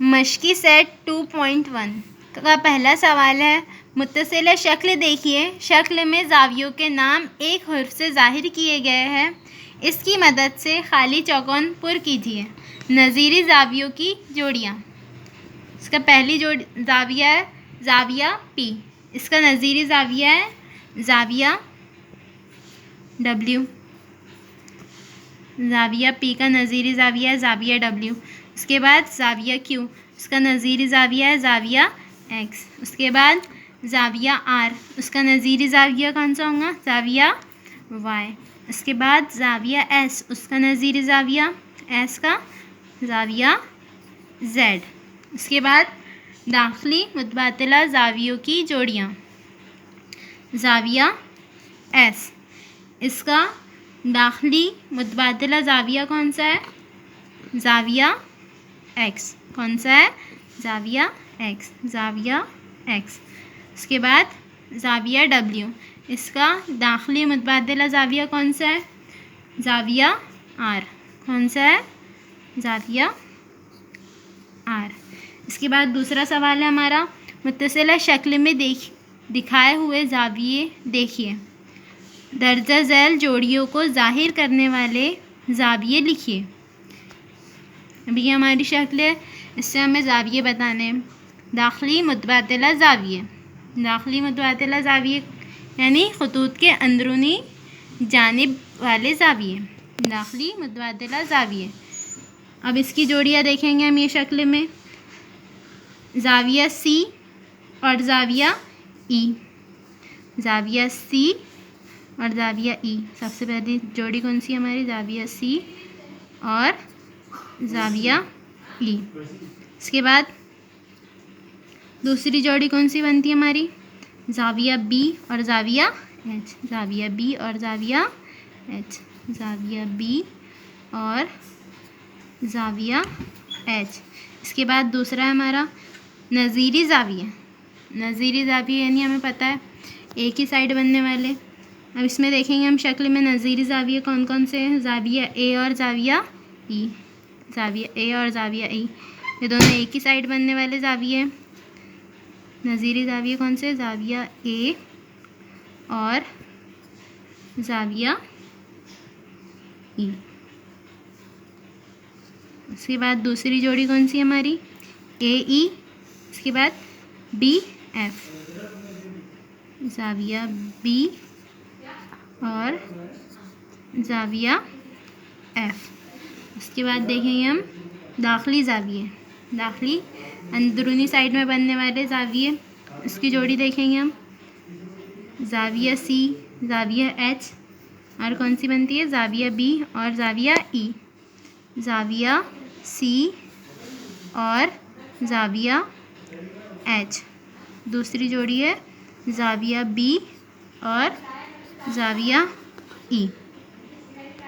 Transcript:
मश्की set 2.1 का पहला सवाल है, मुत्तसिला शक्ल देखिए। शक्ल में ज़ावियों के नाम एक हर्फ से ज़ाहिर किए गए हैं। इसकी मदद से खाली चौकोन पुर कीजिए। नज़ीरी ज़ावियों की जोड़ियाँ। इसका पहली ज़ाविया है ज़ाविया पी। इसका नज़ीरी ज़ाविया है ज़ाविया डब्ल्यू। ज़ाविया पी का नज़ीरी ज़ाविया है ज़ाविया डब्ल्यू। उसके बाद ज़ाविया क्यू, उसका नज़ीरी ज़ाविया है ज़ाविया एक्स। उसके बाद ज़ाविया आर, उसका नज़ीरी ज़ाविया कौन सा होगा? ज़ाविया वाई। उसके बाद ज़ाविया एस, उसका नज़ीरी ज़ाविया एस का ज़ाविया जेड। उसके बाद दाखिली मुतबादिला ज़ावियों की जोड़ियाँ। ज़ाविया एस, इसका दाखिली मुतबादिला ज़ाविया कौन सा है? ज़ाविया एक्स। कौन सा है? ज़ाविया एक्स, ज़ाविया एक्स। उसके बाद ज़ाविया डब्ल्यू, इसका दाखिली मुतबादिला ज़ाविया कौन सा है? ज़ाविया आर। कौन सा है? ज़ाविया आर। इसके बाद दूसरा सवाल है हमारा, मुत्तसिला शक्ल में दिखाए हुए ज़ाविये देखिए। दर्जा झैल जोड़ियों को ज़ाहिर करने वाले ज़ाविये लिखिए। अभी ये हमारी शक्ल है, इससे हमें ज़ाविये बताने हैं। दाखिली मुतबादिला ज़ाविये। दाखिली मुतबादिला ज़ाविये यानी खतूत के अंदरूनी जानिब वाले ज़ाविये। दाखिली मुतबादिला ज़ाविये। अब इसकी जोड़ियाँ देखेंगे हम ये शक्ल में। ज़ाविया सी और ज़ाविया ई। ज़ाविया सी और ज़ाविया ई। सबसे पहली जोड़ी कौन सी हमारी? ज़ाविया सी और ज़ाविया ई। इसके बाद दूसरी जोड़ी कौन सी बनती है हमारी? ज़ाविया बी और ज़ाविया एच। ज़ाविया बी और ज़ाविया एच। ज़ाविया बी और ज़ाविया एच। इसके बाद दूसरा है हमारा नज़ीरी ज़ाविया। नज़ीरी ज़ाविया यानी हमें पता है एक ही साइड बनने वाले। अब इसमें देखेंगे हम शक्ल में नज़ीरी ज़ाविया कौन कौन से हैं? ज़ाविया ए और ज़ाविया ई। ज़ाविया ए और ज़ाविया ई, ये दोनों एक ही साइड बनने वाले ज़ाविये हैं। नज़ीरी ज़ाविया कौन से? ज़ाविया ए और ज़ाविया ई। इसके बाद दूसरी जोड़ी कौन सी हमारी? ए ई। इसके बाद बी एफ। ज़ाविया बी और ज़ाविया एफ। इसके बाद देखेंगे हम दाखिली ज़ाविये। दाखिली अंदरूनी साइड में बनने वाले ज़ाविये, इसकी जोड़ी देखेंगे हम। ज़ाविया सी, ज़ाविया एच और कौन सी बनती है? ज़ाविया बी और ज़ाविया ई। ज़ाविया सी और ज़ाविया एच। दूसरी जोड़ी है ज़ाविया बी और ज़ाविया ई।